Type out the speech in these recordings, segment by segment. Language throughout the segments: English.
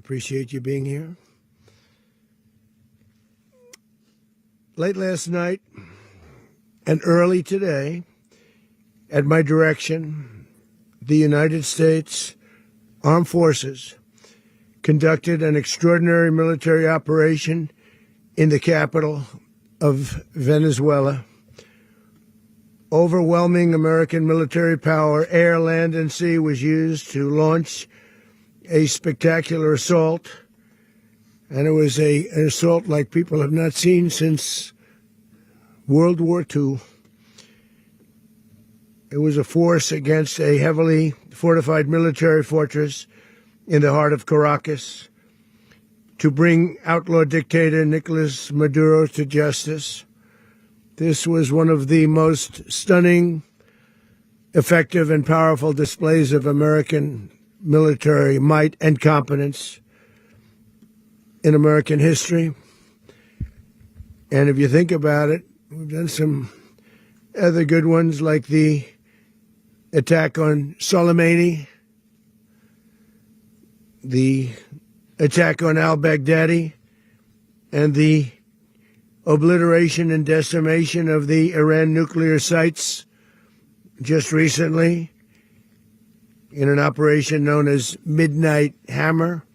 appreciate you being here. Late last night and early today, at my direction, the United States Armed Forces conducted an extraordinary military operation in the capital of Venezuela. Overwhelming American military power, air, land, and sea, was used to launch a spectacular assault. And it was an assault like people have not seen since World War II. It was a force against a heavily fortified military fortress in the heart of Caracas to bring outlaw dictator Nicolas Maduro to justice. This was one of the most stunning, effective, and powerful displays of American military might and competence in American history. And if you think about it, we've done some other good ones, like the attack on Soleimani, the attack on al-Baghdadi, and the obliteration and decimation of the Iran nuclear sites just recently in an operation known as Midnight Hammer.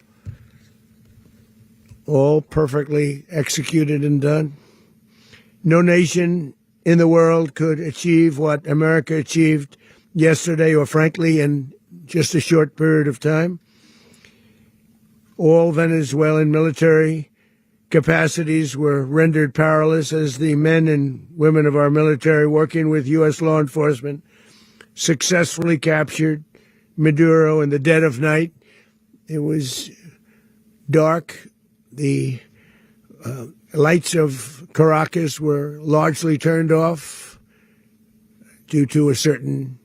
All perfectly executed and done. No nation in the world could achieve what America achieved yesterday, or frankly, in just a short period of time. All Venezuelan military capacities were rendered powerless as the men and women of our military, working with U.S. law enforcement, successfully captured Maduro in the dead of night. It was dark. The lights of Caracas were largely turned off due to a certain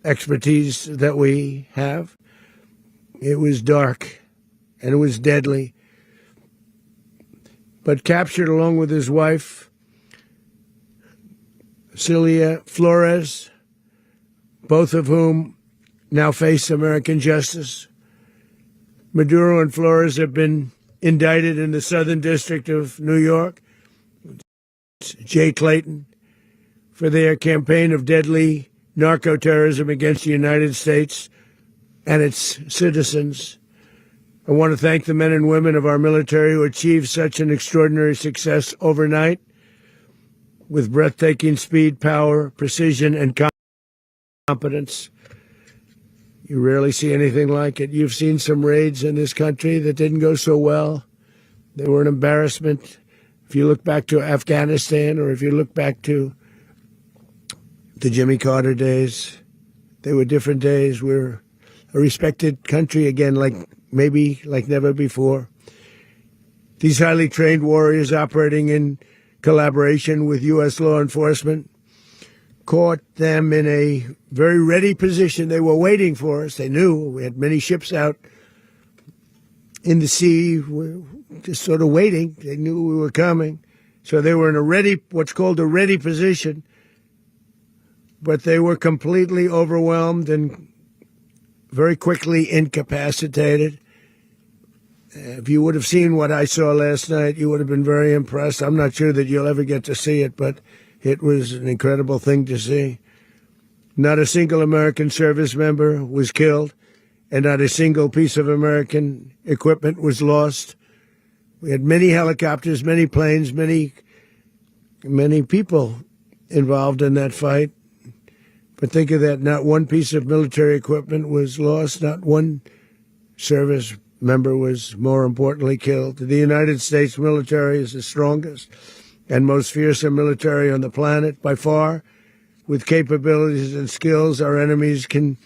expertise that we have. It was dark and it was deadly. But captured along with his wife, Celia Flores, both of whom now face American justice. Maduro and Flores have been indicted in the Southern District of New York, Jay Clayton, for their campaign of deadly narco-terrorism against the United States and its citizens. I want to thank the men and women of our military who achieved such an extraordinary success overnight with breathtaking speed, power, precision, and competence. You rarely see anything like it. You've seen some raids in this country that didn't go so well. They were an embarrassment. If you look back to Afghanistan, or if you look back to the Jimmy Carter days, they were different days. We're a respected country again, maybe like never before. These highly trained warriors, operating in collaboration with U.S. law enforcement, caught them in a very ready position. They were waiting for us. They knew we had many ships out in the sea, just sort of waiting. They knew we were coming. So they were in what's called a ready position. But they were completely overwhelmed and very quickly incapacitated. If you would have seen what I saw last night, you would have been very impressed. I'm not sure that you'll ever get to see it, but it was an incredible thing to see. Not a single American service member was killed, and not a single piece of American equipment was lost. We had many helicopters, many planes, many people involved in that fight. But think of that, not one piece of military equipment was lost, not one service member was, more importantly, killed. The United States military is the strongest and most fearsome military on the planet by far. With capabilities and skills our enemies can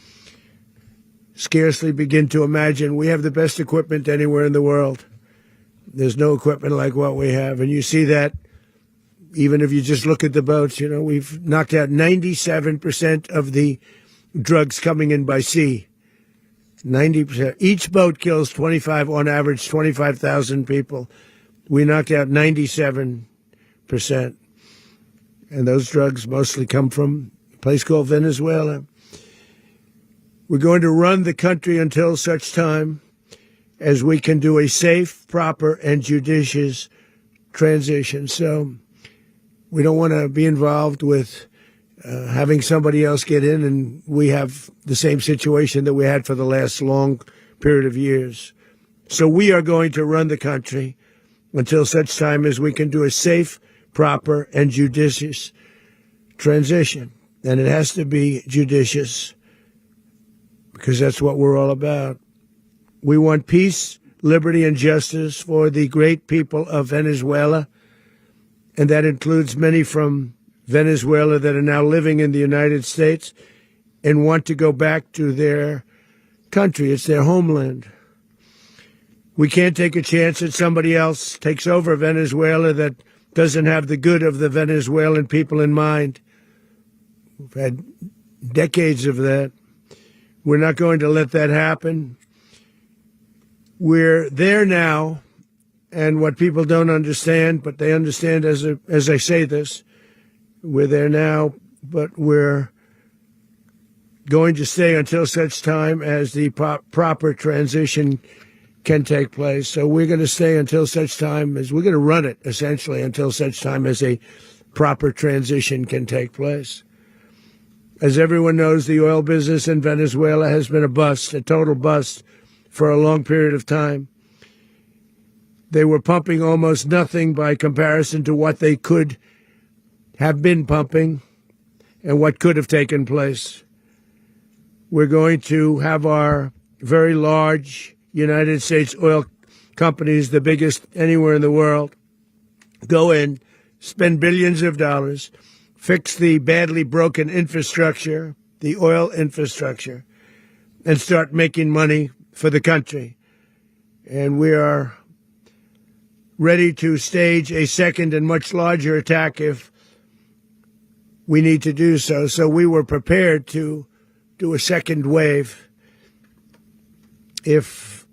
scarcely begin to imagine. We have the best equipment anywhere in the world. There's no equipment like what we have. And you see that even if you just look at the boats. You know, we've knocked out 97% of the drugs coming in by sea. 90%. Each boat kills on average, 25,000 people. We knocked out 97%. And those drugs mostly come from a place called Venezuela. We're going to run the country until such time as we can do a safe, proper, and judicious transition. So we don't want to be involved with having somebody else get in and we have the same situation that we had for the last long period of years. So we are going to run the country until such time as we can do a safe, proper, and judicious transition. And it has to be judicious because that's what we're all about. We want peace, liberty, and justice for the great people of Venezuela, and that includes many from Venezuela that are now living in the United States and want to go back to their country. It's their homeland. We can't take a chance that somebody else takes over Venezuela that doesn't have the good of the Venezuelan people in mind. We've had decades of that. We're not going to let that happen. We're there now, and what people don't understand, but they understand as I say this, we're there now, but we're going to stay until such time as the proper transition can take place. So we're going to stay until such time as we're going to run it, essentially, until such time as a proper transition can take place. As everyone knows, the oil business in Venezuela has been a bust, a total bust, for a long period of time. They were pumping almost nothing by comparison to what they could have been pumping and what could have taken place. We're going to have our very large United States oil companies, the biggest anywhere in the world, go in, spend billions of dollars, fix the badly broken infrastructure, the oil infrastructure, and start making money for the country. And we are ready to stage a second and much larger attack if we need to do so. So we were prepared to do a second wave if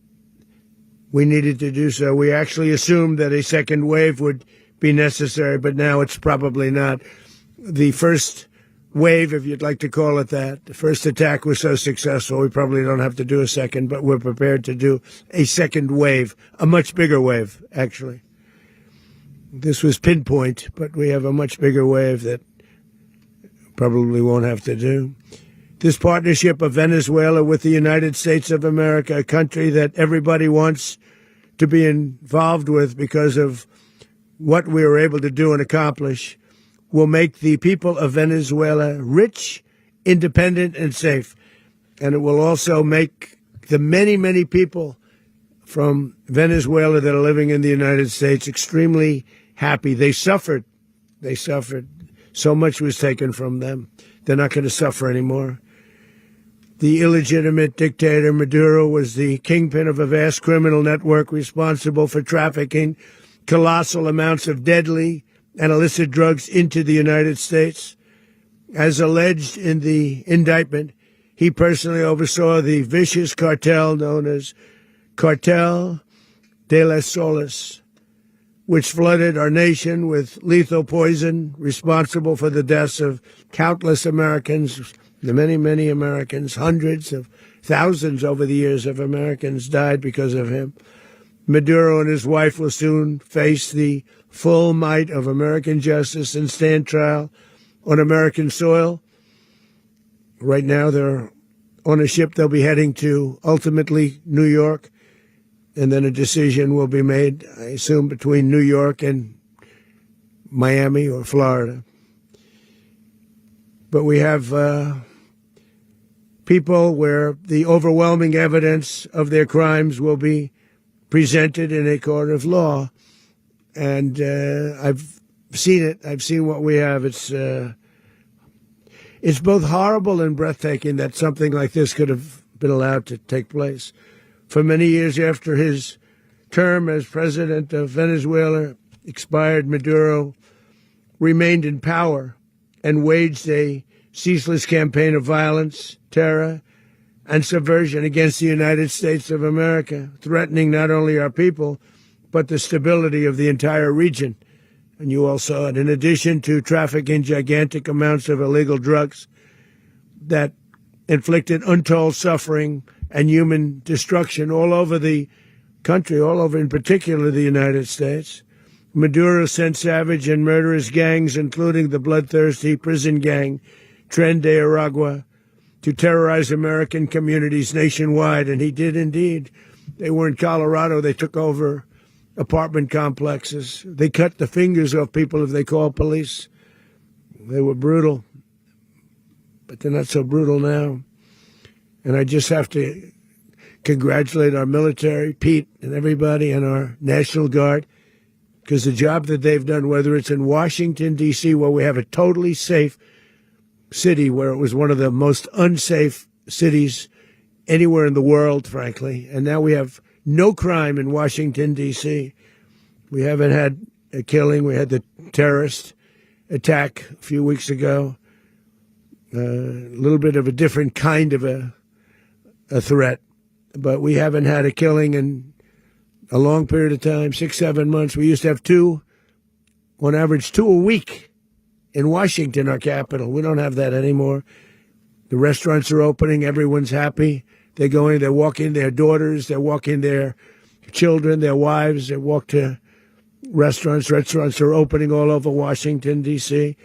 we needed to do so. We actually assumed that a second wave would be necessary, but now it's probably not. The first wave, if you'd like to call it that, the first attack was so successful, we probably don't have to do a second, but we're prepared to do a second wave, a much bigger wave, actually. This was pinpoint, but we have a much bigger wave that probably won't have to do. This partnership of Venezuela with the United States of America, a country that everybody wants to be involved with because of what we were able to do and accomplish, will make the people of Venezuela rich, independent, and safe. And it will also make the many, many people from Venezuela that are living in the United States extremely happy. They suffered. They suffered. So much was taken from them. They're not going to suffer anymore. The illegitimate dictator Maduro was the kingpin of a vast criminal network responsible for trafficking colossal amounts of deadly and illicit drugs into the United States. As alleged in the indictment, he personally oversaw the vicious cartel known as Cartel de las Solas, which flooded our nation with lethal poison, responsible for the deaths of countless Americans, the many, many Americans. Hundreds of thousands over the years of Americans died because of him. Maduro and his wife will soon face the full might of American justice and stand trial on American soil. Right now, they're on a ship they'll be heading to, ultimately, New York. And then a decision will be made, I assume, between New York and Miami or Florida. But we have people where the overwhelming evidence of their crimes will be presented in a court of law. And I've seen it. I've seen what we have. It's both horrible and breathtaking that something like this could have been allowed to take place. For many years after his term as president of Venezuela expired, Maduro remained in power and waged a ceaseless campaign of violence, terror, and subversion against the United States of America, threatening not only our people, but the stability of the entire region. And you all saw it. In addition to trafficking gigantic amounts of illegal drugs that inflicted untold suffering and human destruction all over the country, all over, in particular the United States. Maduro sent savage and murderous gangs, including the bloodthirsty prison gang Tren de Aragua, to terrorize American communities nationwide, and he did indeed. They were in Colorado. They took over apartment complexes. They cut the fingers off people if they called police. They were brutal, but they're not so brutal now. And I just have to congratulate our military, Pete and everybody, and our National Guard, because the job that they've done, whether it's in Washington, D.C., where we have a totally safe city, where it was one of the most unsafe cities anywhere in the world, frankly, and now we have no crime in Washington, D.C. We haven't had a killing. We had the terrorist attack a few weeks ago, a little bit of a different kind of a threat, but we haven't had a killing in a long period of time, 6-7 months. We used to have two, on average, 2 a week in Washington, our capital. We don't have that anymore. The restaurants are opening. Everyone's happy. They're going, they're walking their daughters, they're walking their children, their wives. They walk to restaurants. Restaurants are opening all over Washington, D.C.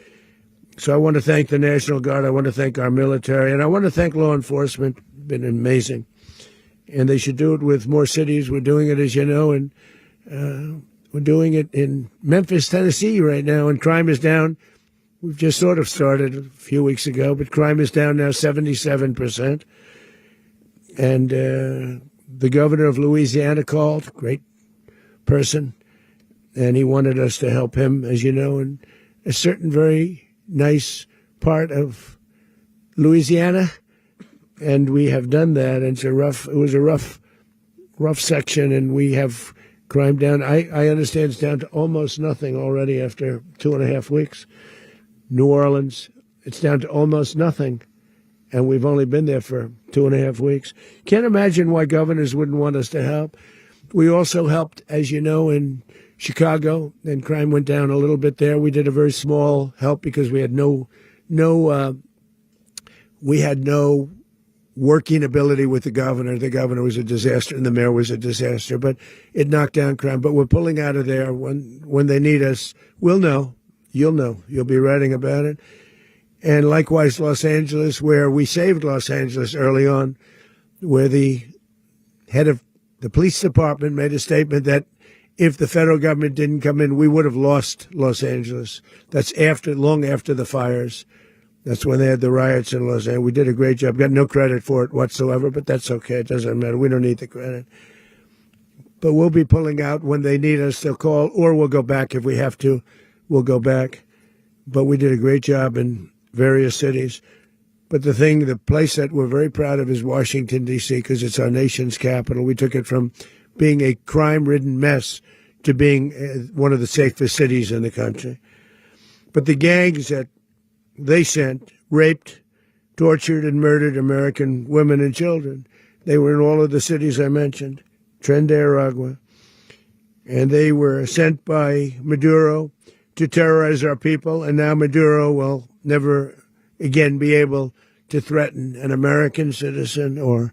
So I want to thank the National Guard. I want to thank our military. And I want to thank law enforcement. Been amazing. And they should do it with more cities. We're doing it, as you know, and we're doing it in Memphis, Tennessee right now, and crime is down. We've just sort of started a few weeks ago, but crime is down now 77%. And the governor of Louisiana called, great person, and he wanted us to help him, as you know, in a certain very nice part of Louisiana. And we have done that. And it was a rough section, and we have crime down. I understand it's down to almost nothing already after 2.5 weeks. New Orleans, it's down to almost nothing. And we've only been there for 2.5 weeks. Can't imagine why governors wouldn't want us to help. We also helped, as you know, in Chicago, and crime went down a little bit there. We did a very small help because we had no working ability with the governor. The governor was a disaster, and the mayor was a disaster. But it knocked down crime. But we're pulling out of there. When they need us, we'll know. You'll know. You'll be writing about it. And likewise, Los Angeles, where we saved Los Angeles early on, where the head of the police department made a statement that if the federal government didn't come in, we would have lost Los Angeles. That's long after the fires. That's when they had the riots in Los Angeles. We did a great job. Got no credit for it whatsoever, but that's okay. It doesn't matter. We don't need the credit. But we'll be pulling out when they need us. They'll call, or we'll go back if we have to. We'll go back. But we did a great job in various cities. But the place that we're very proud of is Washington, D.C., because it's our nation's capital. We took it from being a crime-ridden mess to being one of the safest cities in the country. But the gangs that they sent raped, tortured, and murdered American women and children. They were in all of the cities I mentioned, Tren de Aragua. And they were sent by Maduro to terrorize our people, and now Maduro will never again be able to threaten an American citizen or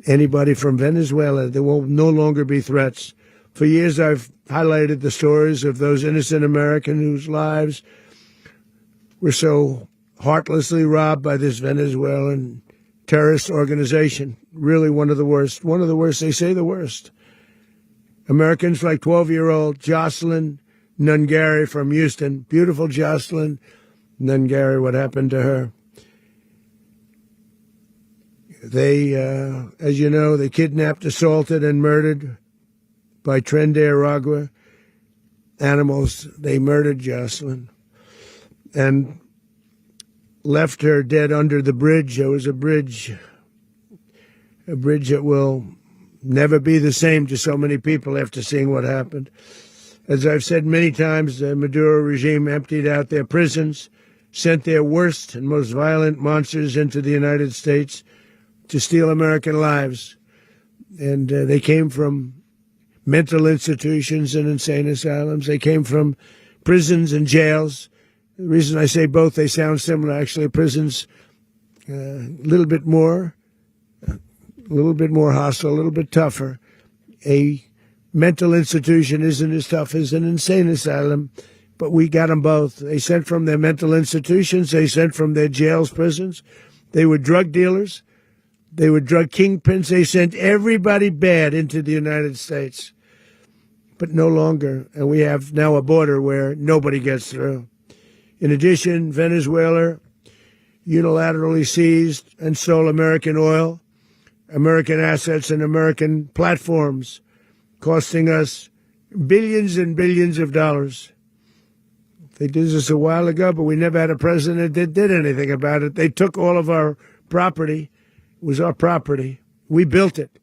anybody from Venezuela. There will no longer be threats. For years, I've highlighted the stories of those innocent Americans whose lives were so heartlessly robbed by this Venezuelan terrorist organization. Really one of the worst. One of the worst. They say the worst. Americans like 12-year-old Jocelyn Nungari from Houston. Beautiful Jocelyn Nungari. What happened to her? They, as you know, they kidnapped, assaulted, and murdered by Tren de Aragua animals. They murdered Jocelyn and left her dead under the bridge. There was a bridge that will never be the same to so many people after seeing what happened. As I've said many times, the Maduro regime emptied out their prisons, sent their worst and most violent monsters into the United States to steal American lives. And they came from mental institutions and insane asylums. They came from prisons and jails. The reason I say both, they sound similar. Actually, prisons a little bit more hostile, a little bit tougher. A mental institution isn't as tough as an insane asylum, but we got them both. They sent from their mental institutions. They sent from their jails, prisons. They were drug dealers. They were drug kingpins. They sent everybody bad into the United States, but no longer. And we have now a border where nobody gets through. In addition, Venezuela unilaterally seized and stole American oil, American assets, and American platforms, costing us billions and billions of dollars. They did this a while ago, but we never had a president that did anything about it. They took all of our property. It was our property. We built it.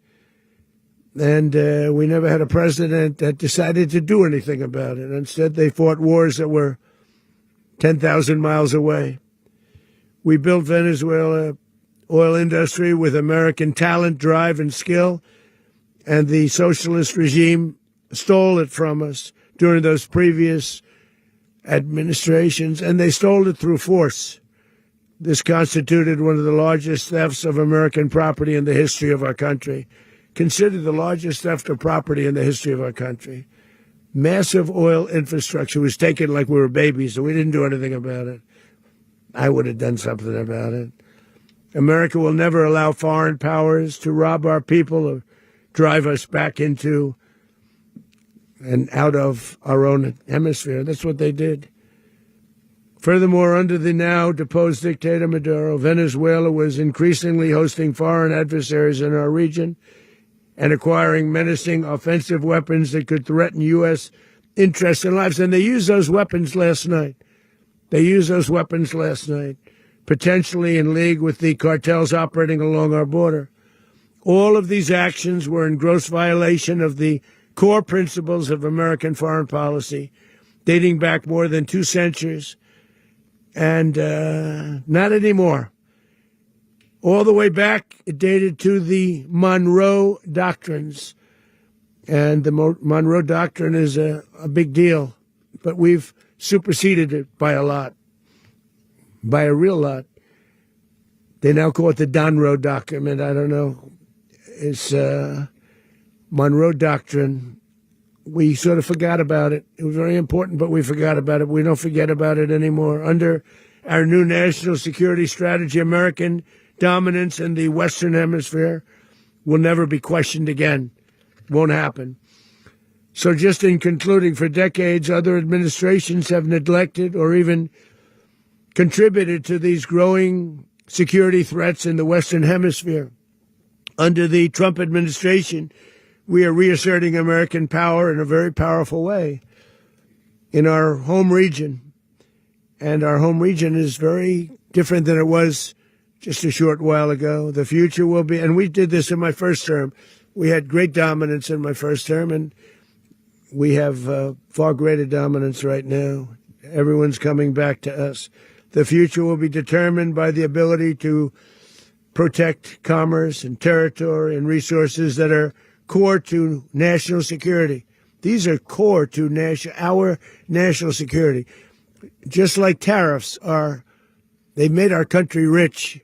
And we never had a president that decided to do anything about it. Instead, they fought wars that were 10,000 miles away. We built Venezuela oil industry with American talent, drive, and skill, and the socialist regime stole it from us during those previous administrations, and they stole it through force. This constituted one of the largest thefts of American property in the history of our country. Considered the largest theft of property in the history of our country. Massive oil infrastructure was taken like we were babies, and we didn't do anything about it. I would have done something about it. America will never allow foreign powers to rob our people or drive us back into and out of our own hemisphere. That's what they did. Furthermore, under the now deposed dictator Maduro, Venezuela was increasingly hosting foreign adversaries in our region and acquiring menacing offensive weapons that could threaten U.S. interests and lives. And they used those weapons last night. Potentially in league with the cartels operating along our border. All of these actions were in gross violation of the core principles of American foreign policy, dating back more than 2 centuries, and not anymore. All the way back, it dated to the Monroe Doctrines, and the Monroe Doctrine is a big deal, but we've superseded it by a lot, by a real lot. They now call it the Donroe Document. I don't know. It's Monroe Doctrine. We sort of forgot about it. It was very important, but we forgot about it. We don't forget about it anymore. Under our new national security strategy, American dominance in the Western Hemisphere will never be questioned again. Won't happen. So just in concluding, for decades, other administrations have neglected or even contributed to these growing security threats in the Western Hemisphere. Under the Trump administration, we are reasserting American power in a very powerful way in our home region. And our home region is very different than it was just a short while ago. The future will be, and we did this in my first term. We had great dominance in my first term, and we have far greater dominance right now. Everyone's coming back to us. The future will be determined by the ability to protect commerce and territory and resources that are core to national security. These are core to our national security. Just like tariffs are, they've made our country rich,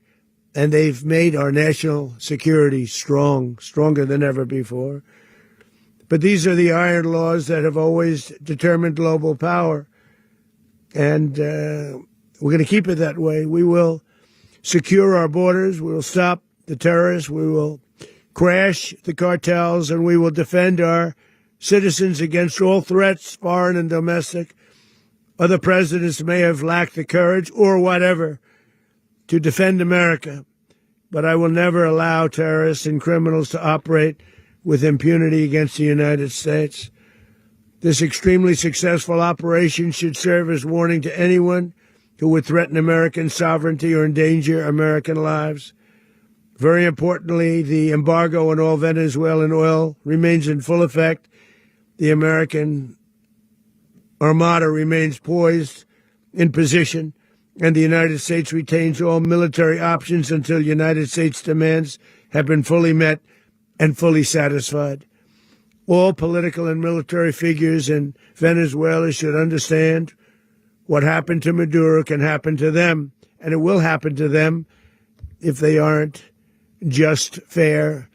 and they've made our national security stronger than ever before. But these are the iron laws that have always determined global power. And we're going to keep it that way. We will secure our borders. We will stop the terrorists. We will crash the cartels, and we will defend our citizens against all threats, foreign and domestic. Other presidents may have lacked the courage or whatever to defend America, but I will never allow terrorists and criminals to operate with impunity against the United States. This extremely successful operation should serve as warning to anyone who would threaten American sovereignty or endanger American lives. Very importantly, the embargo on all Venezuelan oil remains in full effect. The American Armada remains poised in position, and the United States retains all military options until United States demands have been fully met and fully satisfied. All political and military figures in Venezuela should understand what happened to Maduro can happen to them, and it will happen to them if they aren't just fair,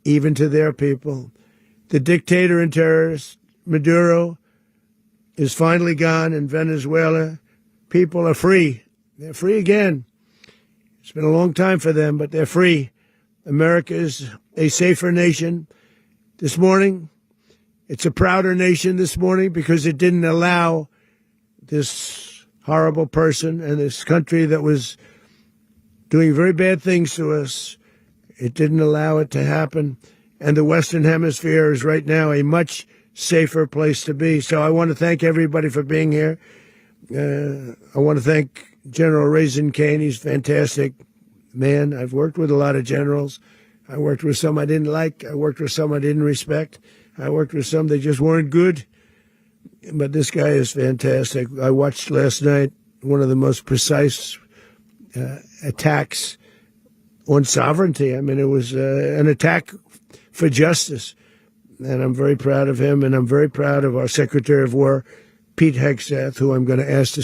even to their people. The dictator and terrorist, Maduro, is finally gone in Venezuela. People are free. They're free again. It's been a long time for them, but they're free. America is a safer nation. This morning, it's a prouder nation this morning because it didn't allow this horrible person and this country that was doing very bad things to us. It didn't allow it to happen. And the Western Hemisphere is right now a much safer place to be. So I want to thank everybody for being here. I want to thank General Raisin Kane. He's a fantastic man. I've worked with a lot of generals. I worked with some I didn't like. I worked with some I didn't respect. I worked with some that just weren't good. But this guy is fantastic. I watched last night one of the most precise attacks on sovereignty. I mean, it was an attack for justice. And I'm very proud of him, and I'm very proud of our Secretary of War, Pete Hegseth, who I'm going to ask to